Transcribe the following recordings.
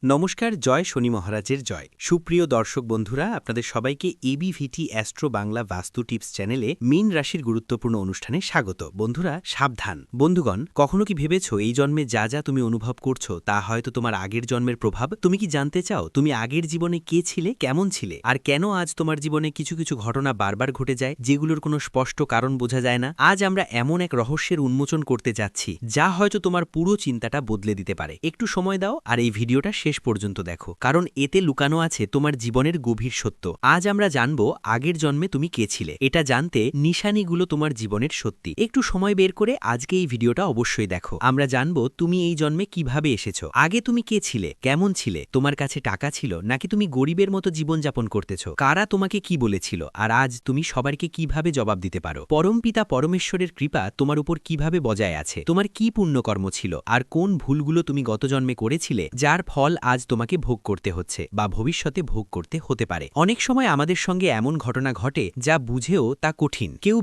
নমস্কার, জয় শনি মহারাজের জয়। সুপ্রিয় দর্শক বন্ধুরা, আপনাদের সবাইকে এবিভিটি অ্যাস্ট্রো বাংলা বাস্তু টিপস চ্যানেলে মীন রাশির গুরুত্বপূর্ণ অনুষ্ঠানে স্বাগত। বন্ধুরা, সাবধান। বন্ধুগণ, কখনো কি ভেবেছ এই জন্মে যা যা তুমি অনুভব করছো তা হয়তো তোমার আগের জন্মের প্রভাব? তুমি কি জানতে চাও তুমি আগের জীবনে কে ছিলে, কেমন ছিলে, আর কেন আজ তোমার জীবনে কিছু কিছু ঘটনা বারবার ঘটে যায় যেগুলোর কোনো স্পষ্ট কারণ বোঝা যায় না? আজ আমরা এমন এক রহস্যের উন্মোচন করতে যাচ্ছি যা হয়তো তোমার পুরো চিন্তাটা বদলে দিতে পারে। একটু সময় দাও আর এই ভিডিওটা শেষ পর্যন্ত দেখো, কারণ এতে লুকানো আছে তোমার জীবনের গভীর সত্য। আজ আমরা জানবো আগের জন্মে তুমি কে ছিলে। এটা জানতে নিশানিগুলো তোমার জীবনের সত্যি। একটু সময় বের করে আজকে এই ভিডিওটা অবশ্যই দেখো। আমরা জানবো তুমি এই জন্মে কিভাবে এসেছো, আগে তুমি কে ছিলে, কেমন ছিলে, তোমার কাছে টাকা ছিল নাকি তুমি গরিবের মতো জীবনযাপন করতেছো, কারা তোমাকে কি বলেছিল, আর আজ তুমি সবারকে কিভাবে জবাব দিতে পারো। পরমপিতা পরমেশ্বরের কৃপা তোমার উপর কিভাবে বজায় আছে, তোমার কি পুণ্যকর্ম ছিল, আর কোন ভুলগুলো তুমি গত জন্মে করেছিলে যার ফল আজ তোমাকে ভোগ করতে হচ্ছে বা ভবিষ্যতে ভোগ করতে হতে পারে। অনেক সময় আমাদের সঙ্গে এমন ঘটনা ঘটে যা বুঝেও তা কঠিন। কেউ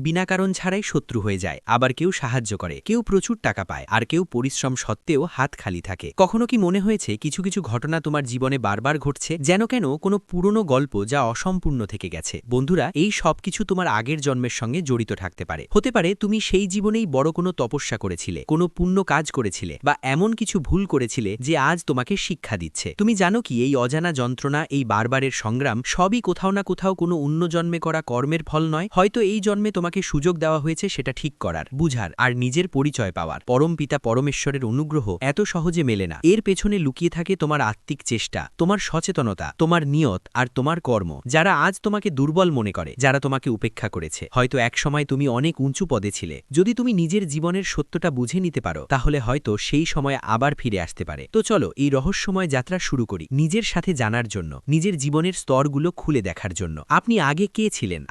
বিনা কারণ ছাড়াই শত্রু হয়ে যায়, আবার কেউ সাহায্য করে, কেউ প্রচুর টাকা পায়, আর কেউ পরিশ্রম সত্ত্বেও হাত খালি থাকে। কখনো কি মনে হয়েছে কিছু কিছু ঘটনা তোমার জীবনে বারবার ঘটছে, যেন কেন কোনো পুরনো গল্প যা অসম্পূর্ণ থেকে গেছে? বন্ধুরা, এই সবকিছু তোমার আগের জন্মের সঙ্গে জড়িত থাকতে পারে। হতে পারে তুমি সেই জীবনেই বড় কোনো তপস্যা করেছিলে, কোনো পুণ্য কাজ করেছিলে, বা এমন কিছু ভুল করেছিলে যে আজ তোমাকে শিক্ষা দিচ্ছে। তুমি জানো কি এই অজানা যন্ত্রণা, এই বারবারের সংগ্রাম সবই কোথাও না কোথাও কোনো অন্য জন্মে করা কর্মের ফল নয়? হয়তো এই জন্মে তোমাকে সুযোগ দেওয়া হয়েছে সেটা ঠিক করার, বুঝার আর নিজের পরিচয় পাওয়ার। পরম পিতা পরমেশ্বরের অনুগ্রহ এত সহজে মেলে না। এর পেছনে লুকিয়ে থাকে তোমার আত্মিক চেষ্টা, তোমার সচেতনতা, তোমার নিয়ত আর তোমার কর্ম। যারা আজ তোমাকে দুর্বল মনে করে, যারা তোমাকে উপেক্ষা করেছে, হয়তো একসময় তুমি অনেক উঁচু পদে ছিলে। যদি তুমি নিজের জীবনের সত্যটা বুঝে নিতে পারো, তাহলে হয়তো সেই সময় আবার ফিরে আসতে পারে। তো চলো এই রহস্যময় যাত্রা শুরু করি, নিজের সাথে জানার জন্য, নিজের জীবনের স্তরগুলো খুলে দেখার জন্য। আপনি আগে কে ছিলেন,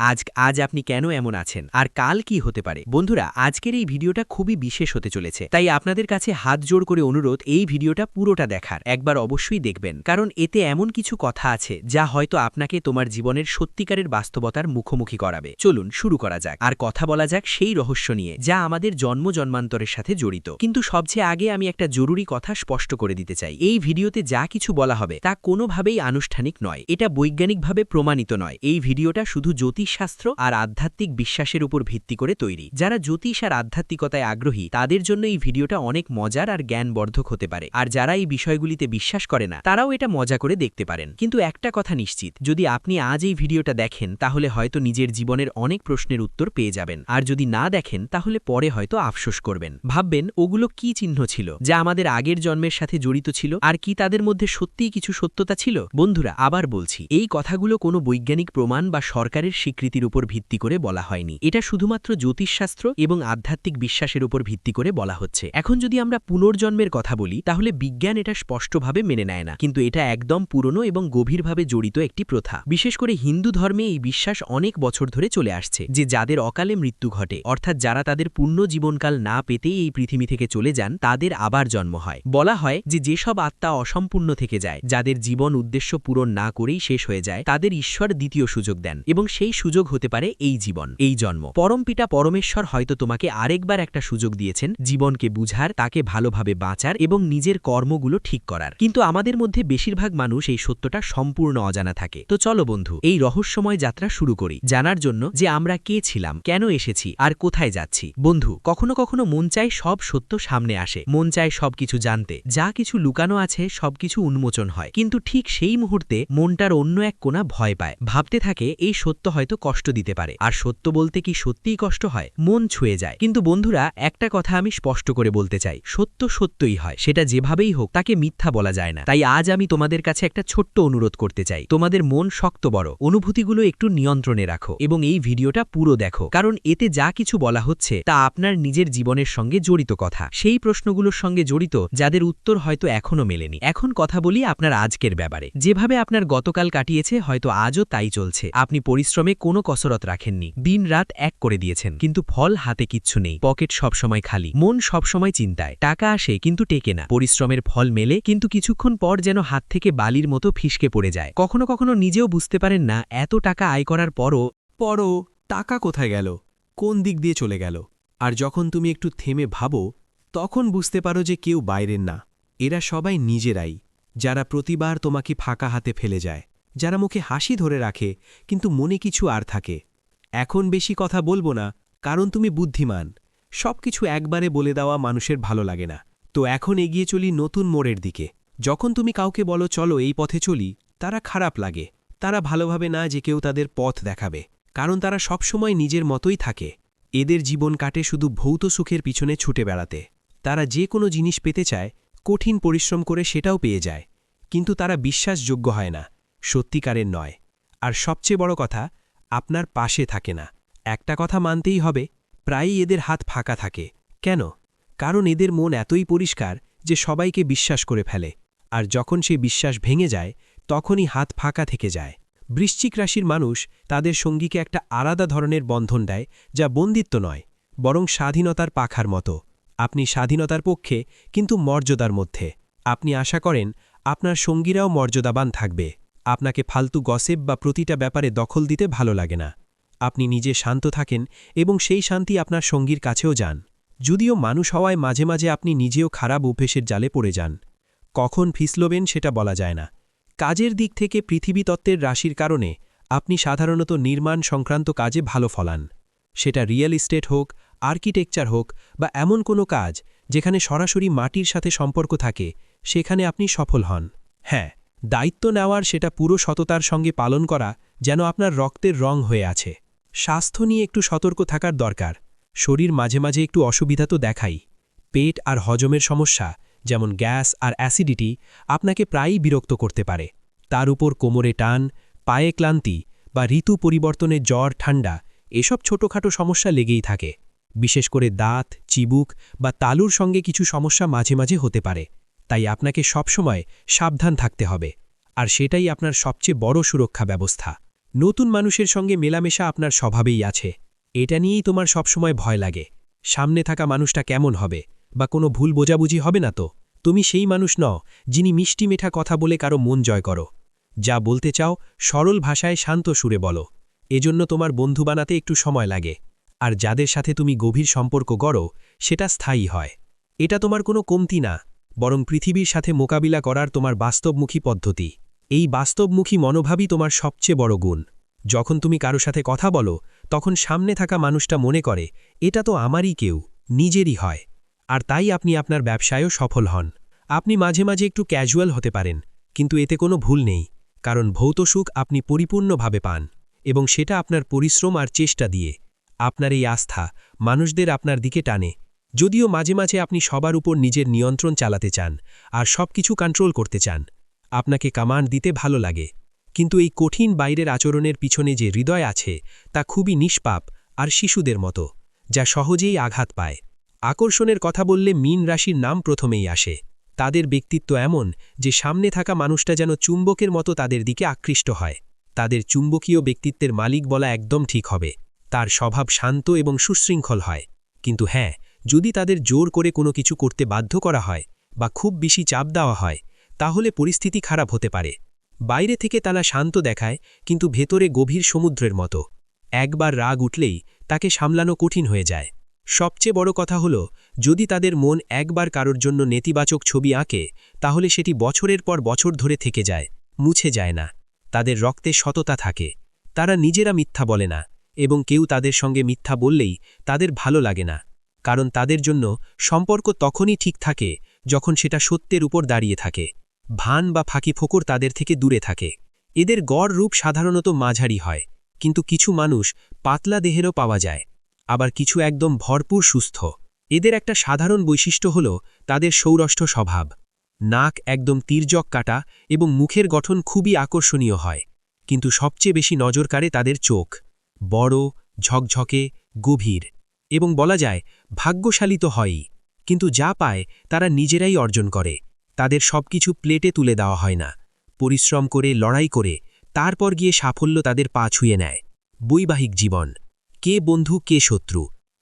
আজ আপনি কেন এমন আছেন, আর কাল কি হতে পারে? বন্ধুরা, আজকের এই ভিডিওটা খুবই বিশেষ হতে চলেছে, তাই আপনাদের কাছে হাত জোড় করে অনুরোধ এই ভিডিওটা পুরোটা দেখার। একবার অবশ্যই দেখবেন, কারণ এতে এমন কিছু কথা আছে যা হয়তো আপনাকে তোমার জীবনের সত্যিকারের বাস্তবতার মুখোমুখি করাবে। চলুন শুরু করা যাক, আর কথা বলা যাক সেই রহস্য নিয়ে যা আমাদের জন্ম জন্মান্তরের সাথে জড়িত। কিন্তু সবচেয়ে আগে আমি একটা জরুরি কথা স্পষ্ট করে দিতে চাই। এই ভিডিওতে যা কিছু বলা হবে তা কোনোভাবেই আনুষ্ঠানিক নয়, এটা বৈজ্ঞানিকভাবে প্রমাণিত নয়। এই ভিডিওটা শুধু জ্যোতিষশাস্ত্র আর আধ্যাত্মিক বিশ্বাসের উপর ভিত্তি করে তৈরি। যারা জ্যোতিষ আর আধ্যাত্মিকতায় আগ্রহী তাদের জন্য এই ভিডিওটা অনেক মজার আর জ্ঞানবর্ধক হতে পারে, আর যারা এই বিষয়গুলিতে বিশ্বাস করে না তারাও এটা মজা করে দেখতে পারেন। কিন্তু একটা কথা নিশ্চিত, যদি আপনি আজ এই ভিডিওটা দেখেন তাহলে হয়তো নিজের জীবনের অনেক প্রশ্নের উত্তর পেয়ে যাবেন, আর যদি না দেখেন তাহলে পরে হয়তো আফসোস করবেন, ভাববেন ওগুলো কি চিহ্ন ছিল যা আমাদের আগের জন্মের সাথে জড়িত ছিল, আর কি তাদের মধ্যে সত্যিই কিছু সত্যতা ছিল। বন্ধুরা, আবার বলছি, এই কথাগুলো কোনো বৈজ্ঞানিক প্রমাণ বা সরকারের স্বীকৃতির উপর ভিত্তি করে বলা হয়নি। এটা শুধুমাত্র জ্যোতিষশাস্ত্র এবং আধ্যাত্মিক বিশ্বাসের উপর ভিত্তি করে বলা হচ্ছে। এখন যদি আমরা পুনর্জন্মের কথা বলি, তাহলে বিজ্ঞান এটা স্পষ্টভাবে মেনে নেয় না, কিন্তু এটা একদম পুরনো এবং গভীরভাবে জড়িত একটি প্রথা। বিশেষ করে হিন্দু ধর্মে এই বিশ্বাস অনেক বছর ধরে চলে আসছে যে যাদের অকালে মৃত্যু ঘটে, অর্থাৎ যারা তাদের পূর্ণ জীবনকাল না পেতেই এই পৃথিবী থেকে চলে যান, তাদের আবার জন্ম হয়। বলা হয় যে যেসব আত্মা অসম্পূর্ণ থেকে যায়, যাদের জীবন উদ্দেশ্য পূরণ না করেই শেষ হয়ে যায়, তাদের ঈশ্বর দ্বিতীয় সুযোগ দেন, এবং সেই সুযোগ হতে পারে এই জীবন, এই জন্ম। পরমপিতা পরমেশ্বর হয়তো তোমাকে আরেকবার একটা সুযোগ দিয়েছেন জীবনকে বুঝার, তাকে ভালোভাবে বাঁচার এবং নিজের কর্মগুলো ঠিক করার। কিন্তু আমাদের মধ্যে বেশিরভাগ মানুষ এই সত্যটা সম্পূর্ণ অজানা থাকে। তো চলো বন্ধু, এই রহস্যময় যাত্রা শুরু করি, জানার জন্য যে আমরা কে ছিলাম, কেন এসেছি, আর কোথায় যাচ্ছি। বন্ধু, কখনো কখনো মন চায় সব সত্য সামনে আসে, মন চায় সবকিছু জানতে, যা কিছু লুকানো আছে সবকিছু উন্মোচন হয়। কিন্তু ঠিক সেই মুহূর্তে মনটার অন্য এক কোণা ভয় পায়, ভাবতে থাকে এই সত্য হয়তো কষ্ট দিতে পারে। আর সত্য বলতে কি সত্যিই কষ্ট হয়? মন ছুঁয়ে যায়। কিন্তু বন্ধুরা, একটা কথা আমি স্পষ্ট করে বলতে চাই, সত্য সত্যই হয়, সেটা যেভাবেই হোক তাকে মিথ্যা বলা যায় না। তাই আজ আমি তোমাদের কাছে একটা ছোট্ট অনুরোধ করতে চাই, তোমাদের মন শক্ত বড়, অনুভূতিগুলো একটু নিয়ন্ত্রণে রাখো এবং এই ভিডিওটা পুরো দেখো, কারণ এতে যা কিছু বলা হচ্ছে তা আপনার নিজের জীবনের সঙ্গে জড়িত কথা, সেই প্রশ্নগুলোর সঙ্গে জড়িত যাদের উত্তর হয়তো এখনো মেলেনি। এখন কথা বলি আপনার আজকের ব্যাপারে। যেভাবে আপনার গতকাল কাটিয়েছে হয়তো আজও তাই চলছে। আপনি পরিশ্রমে কোনো কসরত রাখেননি, দিন রাত এক করে দিয়েছেন, কিন্তু ফল হাতে কিচ্ছু নেই, পকেট সবসময় খালি, মন সবসময় চিন্তায়, টাকা আসে কিন্তু টেকে না, পরিশ্রমের ফল মেলে কিন্তু কিছুক্ষণ পর যেন হাত থেকে বালির মতো ফিসকে পড়ে যায়। কখনো কখনো নিজেও বুঝতে পারেন না এত টাকা আয় করার পরও টাকা কোথায় গেল, কোন দিক দিয়ে চলে গেল। আর যখন তুমি একটু থেমে ভাবো, তখন বুঝতে পারো যে কেউ বাইরের না, এরা সবাই নিজেরাই, যারা প্রতিবার তোমাকে ফাঁকা হাতে ফেলে যায়, যারা মুখে হাসি ধরে রাখে কিন্তু মনে কিছু আর থাকে। এখন বেশি কথা বলবো না, কারণ তুমি বুদ্ধিমান। সবকিছু একবারে বলে দেওয়া মানুষের ভালো লাগে না। তো এখন এগিয়ে চলি নতুন মোড়ের দিকে। যখন তুমি কাউকে বলো চলো এই পথে চলি, তারা খারাপ লাগে। তারা ভালোভাবে না যে কেউ তাদের পথ দেখাবে, কারণ তারা সবসময় নিজের মতোই থাকে। এদের জীবন কাটে শুধু ভৌত সুখের পিছনে ছুটে বেড়াতে। তারা যে কোনো জিনিস পেতে চায়, কঠিন পরিশ্রম করে সেটাও পেয়ে যায়, কিন্তু তারা বিশ্বাসযোগ্য হয় না, সত্যিকারের নয়। আর সবচেয়ে বড় কথা, আপনার পাশে থাকে না। একটা কথা মানতেই হবে, প্রায়ই এদের হাত ফাঁকা থাকে। কেন? কারণ এদের মন এতই পরিষ্কার যে সবাইকে বিশ্বাস করে ফেলে, আর যখন সেই বিশ্বাস ভেঙে যায় তখনই হাত ফাঁকা থেকে যায়। বৃশ্চিক রাশির মানুষ তাদের সঙ্গীকে একটা আলাদা ধরনের বন্ধন দেয়, যা বন্দিত্ব নয়, বরং স্বাধীনতার পাখার মতো। আপনি স্বাধীনতার পক্ষে, কিন্তু মর্যাদার মধ্যে। আপনি আশা করেন আপনার সঙ্গীরাও মর্যাদাবান থাকবে। আপনাকে ফালতু গসিপ বা প্রতিটা ব্যাপারে দখল দিতে ভালো লাগে না। আপনি নিজে শান্ত থাকেন এবং সেই শান্তি আপনার সঙ্গীর কাছেও যান। যদিও মানুষ হওয়ায় মাঝে মাঝে আপনি নিজেও খারাপ অভ্যেসের জালে পড়ে যান। কখন ফিসলবেন সেটা বলা যায় না। কাজের দিক থেকে পৃথিবীতত্ত্বের রাশির কারণে আপনি সাধারণত নির্মাণ সংক্রান্ত কাজে ভালো ফলান। সেটা রিয়েল এস্টেট হোক, আর্কিটেকচার হোক বা এমন কোনো কাজ যেখানে সরাসরি মাটির সাথে সম্পর্ক থাকে, সেখানে আপনি সফল হন। হ্যাঁ, দায়িত্ব নেওয়ার সেটা পুরো সততার সঙ্গে পালন করা, যেন আপনার রক্তের রং হয়ে আছে। স্বাস্থ্য নিয়ে একটু সতর্ক থাকার দরকার। শরীর মাঝে মাঝে একটু অসুবিধা তো দেখাই। পেট আর হজমের সমস্যা, যেমন গ্যাস আর অ্যাসিডিটি, আপনাকে প্রায়ই বিরক্ত করতে পারে। তার উপর কোমরে টান, পায়ে ক্লান্তি বা ঋতু পরিবর্তনে জ্বর, ঠান্ডা, এসব ছোটখাটো সমস্যা লেগেই থাকে। বিশেষ করে দাঁত, চিবুক বা তালুর সঙ্গে কিছু সমস্যা মাঝে মাঝে হতে পারে। তাই আপনাকে সবসময় সাবধান থাকতে হবে, আর সেটাই আপনার সবচেয়ে বড় সুরক্ষা ব্যবস্থা। নতুন মানুষের সঙ্গে মেলামেশা আপনার স্বভাবেই আছে। এটা নিয়েই তোমার সবসময় ভয় লাগে। সামনে থাকা মানুষটা কেমন হবে, বা কোনো ভুল বোঝাবুঝি হবে না তো? তুমি সেই মানুষ নও যিনি মিষ্টি মেঠা কথা বলে কারো মন জয় করো। যা বলতে চাও সরল ভাষায় শান্ত সুরে বলো। এজন্য তোমার বন্ধু বানাতে একটু সময় লাগে, আর যাদের সাথে তুমি গভীর সম্পর্ক গড়ো সেটা স্থায়ী হয়। এটা তোমার কোনো কমতি না, বরং পৃথিবীর সাথে মোকাবিলা করার তোমার বাস্তবমুখী পদ্ধতি। এই বাস্তবমুখী মনোভাবই তোমার সবচেয়ে বড় গুণ। যখন তুমি কারো সাথে কথা বলো, তখন সামনে থাকা মানুষটা মনে করে এটা তো আমারই কেউ, নিজেরই হয়। আর তাই আপনি আপনার ব্যবসায়ও সফল হন। আপনি মাঝে মাঝে একটু ক্যাজুয়াল হতে পারেন, কিন্তু এতে কোনো ভুল নেই, কারণ ভৌত সুখ আপনি পরিপূর্ণভাবে পান, এবং সেটা আপনার পরিশ্রম আর চেষ্টা দিয়ে। আপনার এই আস্থা মানুষদের আপনার দিকে টানে। যদিও মাঝে মাঝে আপনি সবার উপর নিজের নিয়ন্ত্রণ চালাতে চান আর সবকিছু কন্ট্রোল করতে চান। আপনাকে কমান্ড দিতে ভালো লাগে, কিন্তু এই কঠিন বাইরের আচরণের পিছনে যে হৃদয় আছে তা খুবই নিষ্পাপ আর শিশুদের মতো, যা সহজেই আঘাত পায়। আকর্ষণের কথা বললে মীন রাশির নাম প্রথমেই আসে। তাদের ব্যক্তিত্ব এমন যে সামনে থাকা মানুষটা যেন চুম্বকের মতো তাদের দিকে আকৃষ্ট হয়। তাদের চুম্বকীয় ব্যক্তিত্বের মালিক বলা একদম ঠিক হবে। তার স্বভাব শান্ত এবং সুশৃঙ্খল হয়, কিন্তু হ্যাঁ, যদি তাদের জোর করে কোনো কিছু করতে বাধ্য করা হয় বা খুব বেশি চাপ দেওয়া হয়, তাহলে পরিস্থিতি খারাপ হতে পারে। বাইরে থেকে তারা শান্ত দেখায়, কিন্তু ভেতরে গভীর সমুদ্রের মতো। একবার রাগ উঠলেই তাকে সামলানো কঠিন হয়ে যায়। সবচেয়ে বড় কথা হলো, যদি তাদের মন একবার কারোর জন্য নেতিবাচক ছবি আঁকে, তাহলে সেটি বছরের পর বছর ধরে থেকে যায়, মুছে যায় না। তাদের রক্তে সততা থাকে। তারা নিজেরা মিথ্যা বলে না, এবং কেউ তাদের সঙ্গে মিথ্যা বললেই তাদের ভালো লাগে না, কারণ তাদের জন্য সম্পর্ক তখনই ঠিক থাকে যখন সেটা সত্যের উপর দাঁড়িয়ে থাকে। ভান বা ফাঁকি ফোকর তাদের থেকে দূরে থাকে। এদের গড় রূপ সাধারণত মাঝারি হয়, কিন্তু কিছু মানুষ পাতলা দেহেরও পাওয়া যায়, আবার কিছু একদম ভরপুর সুস্থ। এদের একটা সাধারণ বৈশিষ্ট্য হল তাদের সৌরষ্ঠ স্বভাব। নাক একদম তির্যক কাটা এবং মুখের গঠন খুবই আকর্ষণীয় হয়, কিন্তু সবচেয়ে বেশি নজর কাড়ে তাদের চোখ। বড়, ঝকঝকে, গভীর, এবং বলা যায় ভাগ্যশালী তো হয়ই, কিন্তু যা পায় তারা নিজেরাই অর্জন করে। তাদের সবকিছু প্লেটে তুলে দেওয়া হয় না, পরিশ্রম করে, লড়াই করে, তারপর গিয়ে সাফল্য তাদের পা ছুঁয়ে নেয়। বৈবাহিক জীবন, কে বন্ধু কে শত্রু।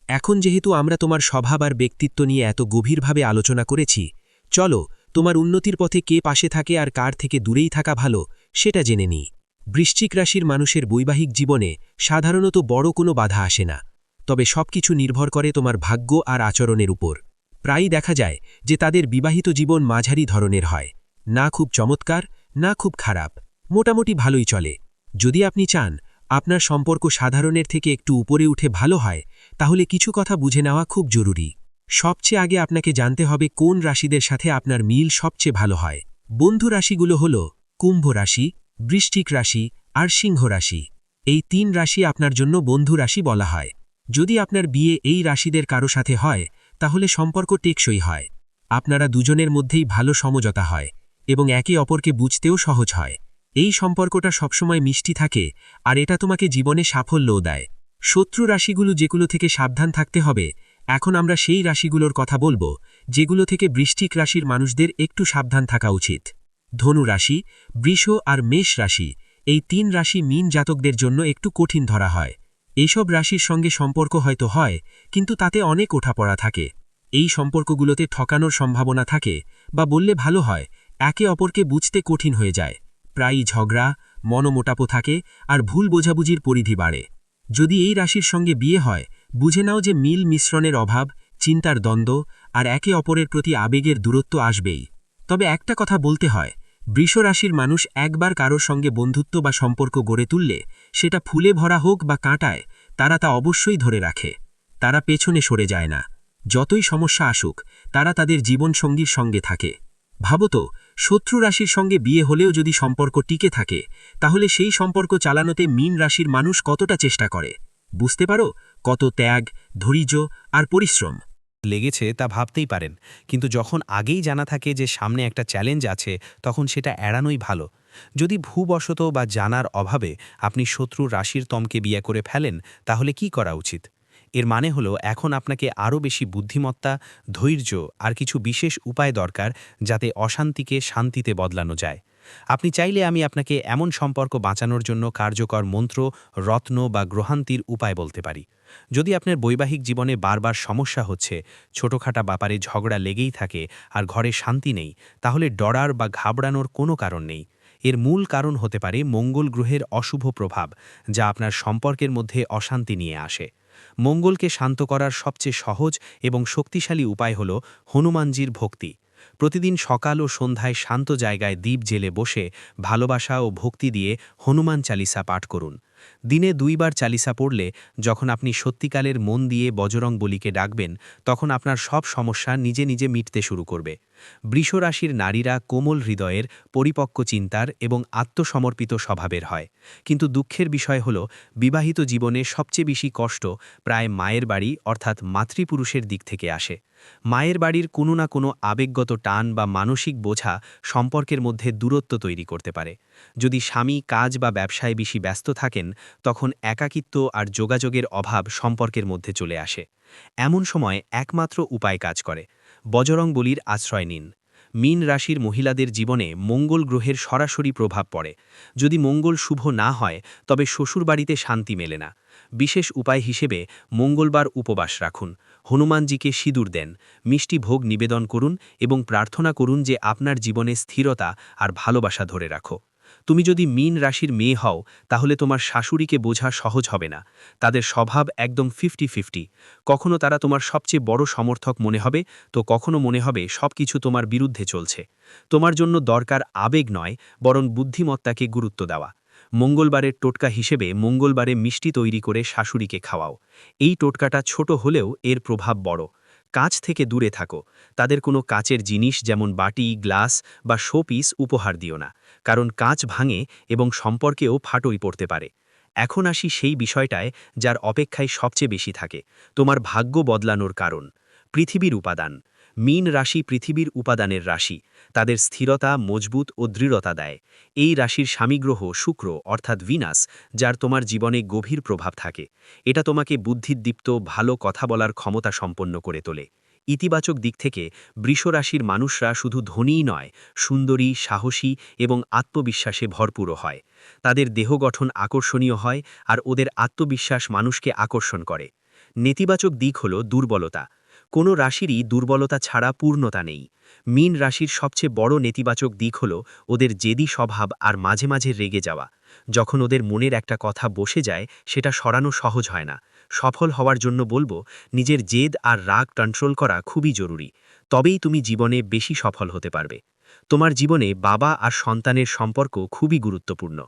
এখন যেহেতু আমরা তোমার স্বভাব আর ব্যক্তিত্ব নিয়ে এত গভীরভাবে আলোচনা করেছি, চলো তোমার উন্নতির পথে কে পাশে থাকে আর কার থেকে দূরেই থাকা ভালো সেটা জেনে নিই। বৃশ্চিক রাশির মানুষের বৈবাহিক জীবনে সাধারণত বড় কোনো বাধা আসে না, তবে সবকিছু নির্ভর করে তোমার ভাগ্য আর আচরণের উপর। প্রায়ই দেখা যায় যে তাদের বিবাহিত জীবন মাঝারি ধরনের হয়, না খুব চমৎকার, না খুব খারাপ, মোটামুটি ভালোই চলে। যদি আপনি চান আপনার সম্পর্ক সাধারণের থেকে একটু উপরে উঠে ভালো হয়, তাহলে কিছু কথা বুঝে নেওয়া খুব জরুরি। সবচেয়ে আগে আপনাকে জানতে হবে কোন রাশিদের সাথে আপনার মিল সবচেয়ে ভালো হয়। বন্ধু রাশিগুলো হল কুম্ভ রাশি, বৃশ্চিক রাশি আর সিংহ রাশি। এই ৩ রাশি আপনার জন্য বন্ধু রাশি বলা হয়। যদি আপনার বিয়ে এই রাশিদের কারো সাথে হয়, তাহলে সম্পর্ক টেকসই হয়। আপনারা দুজনের মধ্যেই ভালো সমঝোতা হয় এবং একে অপরকে বুঝতেও সহজ হয়। এই সম্পর্কটা সবসময় মিষ্টি থাকে, আর এটা তোমাকে জীবনে সাফল্যও দেয়। শত্রু রাশিগুলো যেগুলো থেকে সাবধান থাকতে হবে, এখন আমরা সেই রাশিগুলোর কথা বলবো যেগুলো থেকে বৃশ্চিক রাশির মানুষদের একটু সাবধান থাকা উচিত। ধনু রাশি, বৃষ আর মেষ রাশি, এই ৩ রাশি মীন জাতকদের জন্য একটু কঠিন ধরা হয়। এইসব রাশির সঙ্গে সম্পর্ক হয়তো হয়, কিন্তু তাতে অনেক ওঠাপড়া থাকে। এই সম্পর্কগুলোতে ঠকানোর সম্ভাবনা থাকে, বা বললে ভালো হয়, একে অপরকে বুঝতে কঠিন হয়ে যায়। প্রায়ই ঝগড়া, মনোমোটাপো থাকে আর ভুল বোঝাবুঝির পরিধি বাড়ে। যদি এই রাশির সঙ্গে বিয়ে হয়, বুঝে নাও যে মিল মিশ্রণের অভাব, চিন্তার দ্বন্দ্ব আর একে অপরের প্রতি আবেগের দূরত্ব আসবেই। তবে একটা কথা বলতে হয়, বৃষ রাশির মানুষ একবার কারোর সঙ্গে বন্ধুত্ব বা সম্পর্ক গড়ে তুললে, সেটা ফুলে ভরা হোক বা কাঁটায়, তারা তা অবশ্যই ধরে রাখে। তারা পেছনে সরে যায় না। যতই সমস্যা আসুক, তারা তাদের জীবনসঙ্গীর সঙ্গে থাকে। ভাবত, শত্রু রাশির সঙ্গে বিয়ে হলেও যদি সম্পর্ক টিকে থাকে, তাহলে সেই সম্পর্ক চালানোতে মীন রাশির মানুষ কতটা চেষ্টা করে। বুঝতে পারো কত ত্যাগ, ধৈর্য আর পরিশ্রম লেগেছে তা ভাবতেই পারেন, কিন্তু যখন আগেই জানা থাকে যে সামনে একটা চ্যালেঞ্জ আছে, তখন সেটা এড়ানোই ভালো। যদি ভূবশত বা জানার অভাবে আপনি শত্রু রাশির তমকে বিয়ে করে ফেলেন, তাহলে কি করা উচিত? এর মানে হলো এখন আপনাকে আরও বেশি বুদ্ধিমত্তা, ধৈর্য আর কিছু বিশেষ উপায় দরকার, যাতে অশান্তিকে শান্তিতে বদলানো যায়। আপনি চাইলে আমি আপনাকে এমন সম্পর্ক বাঁচানোর জন্য কার্যকর মন্ত্র, রত্ন বা গ্রহান্তির উপায় বলতে পারি। যদি আপনার বৈবাহিক জীবনে বারবার সমস্যা হচ্ছে, ছোটখাটো ব্যাপারে ঝগড়া লেগেই থাকে আর ঘরে শান্তি নেই, তাহলে ডরার বা ঘাবড়ানোর কোনো কারণ নেই। এর মূল কারণ হতে পারে মঙ্গল গ্রহের অশুভ প্রভাব, যা আপনার সম্পর্কের মধ্যে অশান্তি নিয়ে আসে। মঙ্গলকে শান্ত করার সবচেয়ে সহজ এবং শক্তিশালী উপায় হল হনুমানজির ভক্তি। প্রতিদিন সকাল ও সন্ধ্যায় শান্ত জায়গায় দীপ জেলে বসে ভালোবাসা ও ভক্তি দিয়ে হনুমান চালিসা পাঠ করুন। দিনে 2 বার চালিসা পড়লে, যখন আপনি সত্যিকালের মন দিয়ে বজরং বলিকে ডাকবেন, তখন আপনার সব সমস্যা নিজে নিজে মিটতে শুরু করবে। বৃষ রাশির নারীরা কোমল হৃদয়ের, পরিপক্ক চিন্তার এবং আত্মসমর্পিত স্বভাবের হয়। কিন্তু দুঃখের বিষয় হল, বিবাহিত জীবনে সবচেয়ে বেশি কষ্ট প্রায় মায়ের বাড়ি অর্থাৎ মাতৃপুরুষের দিক থেকে আসে। মায়ের বাড়ির কোনো না কোনো আবেগগত টান বা মানসিক বোঝা সম্পর্কের মধ্যে দূরত্ব তৈরি করতে পারে। যদি স্বামী কাজ বা ব্যবসায় বেশি ব্যস্ত থাকেন, তখন একাকিত্ব আর যোগাযোগের অভাব সম্পর্কের মধ্যে চলে আসে। এমন সময় একমাত্র উপায় কাজ করে: বজরং বলির আশ্রয় নিন। মীন রাশির মহিলাদের জীবনে মঙ্গল গ্রহের সরাসরি প্রভাব পড়ে। যদি মঙ্গল শুভ না হয়, তবে শ্বশুরবাড়িতে শান্তি মেলে না। বিশেষ উপায় হিসেবে মঙ্গলবার উপবাস রাখুন, হনুমানজিকে সিঁদুর দেন, মিষ্টি ভোগ নিবেদন করুন এবং প্রার্থনা করুন যে আপনার জীবনে স্থিরতা আর ভালোবাসা ধরে রাখো। তুমি যদি মীন রাশির মেয়ে হও, তাহলে তোমার শাশুড়িকে বোঝা সহজ হবে না। তাদের স্বভাব একদম 50-50। কখনো তারা তোমার সবচেয়ে বড় সমর্থক মনে হবে, তো কখনো মনে হবে সবকিছু তোমার বিরুদ্ধে চলছে। তোমার জন্য দরকার আবেগ নয়, বরং বুদ্ধিমত্তাকে গুরুত্ব দেওয়া। মঙ্গলবারের টোটকা হিসেবে মঙ্গলবারে মিষ্টি তৈরি করে শাশুড়িকে খাওয়াও। এই টোটকাটা ছোট হলেও এর প্রভাব বড়। কাঁচ থেকে দূরে থাকো। তাদের কোনো কাচের জিনিস যেমন বাটি, গ্লাস বা শোপিস উপহার দিও না, কারণ কাঁচ ভাঙে এবং সম্পর্কেও ফাটল পড়তে পারে। এখন আসি সেই বিষয়টায় যার অপেক্ষায় সবচেয়ে বেশি থাকে, তোমার ভাগ্য বদলানোর কারণ: পৃথিবীর উপাদান। মীন রাশি পৃথিবীর উপাদানের রাশি। তাদের স্থিরতা, মজবুত ও দৃঢ়তা দেয়। এই রাশির স্বামীগ্রহ শুক্র অর্থাৎ ভিনাস, যার তোমার জীবনে গভীর প্রভাব থাকে। এটা তোমাকে বুদ্ধিদীপ্ত, ভালো কথা বলার ক্ষমতা সম্পন্ন করে তোলে। ইতিবাচক দিক থেকে বৃষ রাশির মানুষরা শুধু ধনীই নয়, সুন্দরী, সাহসী এবং আত্মবিশ্বাসে ভরপুর হয়। তাদের দেহ গঠন আকর্ষণীয় হয়, আর ওদের আত্মবিশ্বাস মানুষকে আকর্ষণ করে। নেতিবাচক দিক হল দুর্বলতা। কোনো রাশিরই দুর্বলতা ছাড়া পূর্ণতা নেই। মীন রাশির সবচেয়ে বড় নেতিবাচক দিক হল ওদের জেদি স্বভাব আর মাঝে মাঝে রেগে যাওয়া। যখন ওদের মনের একটা কথা বসে যায়, সেটা সরানো সহজ হয় না। সফল হওয়ার জন্য বলবো, নিজের জেদ আর রাগ কন্ট্রোল করা খুবই জরুরি। তবেই তুমি জীবনে বেশি সফল হতে পারবে। তোমার জীবনে বাবা আর সন্তানের সম্পর্ক খুবই গুরুত্বপূর্ণ।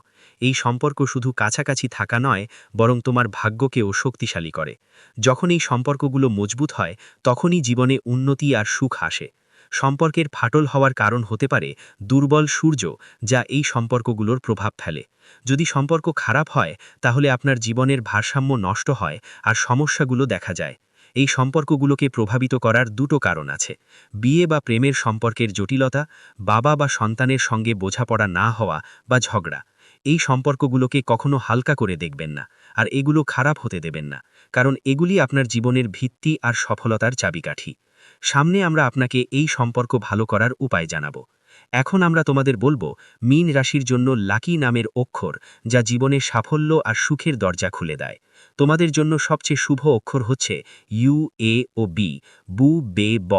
এই সম্পর্ক শুধু কাছাকাছি থাকা নয়, বরং তোমার ভাগ্যকেও শক্তিশালী করে। যখন এই সম্পর্কগুলো মজবুত হয়, তখনই জীবনে উন্নতি আর সুখ আসে। সম্পর্কের ফাটল হওয়ার কারণ হতে পারে দুর্বল সূর্য, যা এই সম্পর্কগুলোর প্রভাব ফেলে। যদি সম্পর্ক খারাপ হয়, তাহলে আপনার জীবনের ভারসাম্য নষ্ট হয় আর সমস্যাগুলো দেখা যায়। এই সম্পর্কগুলোকে প্রভাবিত করার দুটো কারণ আছে: বিয়ে বা প্রেমের সম্পর্কের জটিলতা, বাবা বা সন্তানের সঙ্গে বোঝাপড়া না হওয়া বা ঝগড়া। এই সম্পর্কগুলোকে কখনো হালকা করে দেখবেন না, আর এগুলো খারাপ হতে দেবেন না, কারণ এগুলি আপনার জীবনের ভিত্তি আর সফলতার চাবিকাঠি। সামনে আমরা আপনাকে এই সম্পর্ক ভালো করার উপায় জানাবো। এখন আমরা তোমাদের বলবো মীন রাশির জন্য লাকি নামের অক্ষর, যা জীবনে সাফল্য আর সুখের দরজা খুলে দেয়। তোমাদের জন্য সবচেয়ে শুভ অক্ষর হচ্ছে ইউ, এ ও বি, বু, বে, ব।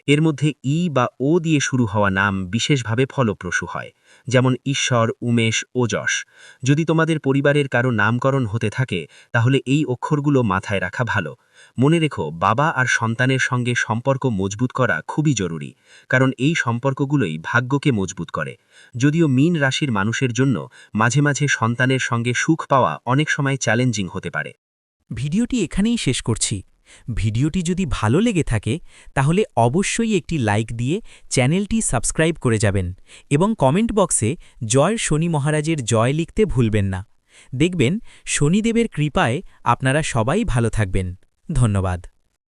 এর মধ্যে ই বা ও দিয়ে শুরু হওয়া নাম বিশেষভাবে ফলপ্রসূ হয়, যেমন ঈশ্বর, উমেশ, ওজস। যদি তোমাদের পরিবারের কারো নামকরণ হতে থাকে, তাহলে এই অক্ষরগুলো মাথায় রাখা ভালো। মনে রেখো, বাবা আর সন্তানের সঙ্গে সম্পর্ক মজবুত করা খুবই জরুরি, কারণ এই সম্পর্কগুলোই ভাগ্যকে মজবুত করে। যদিও মীন রাশির মানুষের জন্য মাঝে মাঝে সন্তানের সঙ্গে সুখ পাওয়া অনেক সময় চ্যালেঞ্জিং হতে পারে। ভিডিওটি এখানেই শেষ করছি। ভিডিওটি যদি ভালো লেগে থাকে তাহলে অবশ্যই একটি লাইক দিয়ে চ্যানেলটি সাবস্ক্রাইব করে যাবেন এবং কমেন্ট বক্সে জয় শনি মহারাজের জয় লিখতে ভুলবেন না। দেখবেন শনিদেবের কৃপায় আপনারা সবাই ভালো থাকবেন। ধন্যবাদ।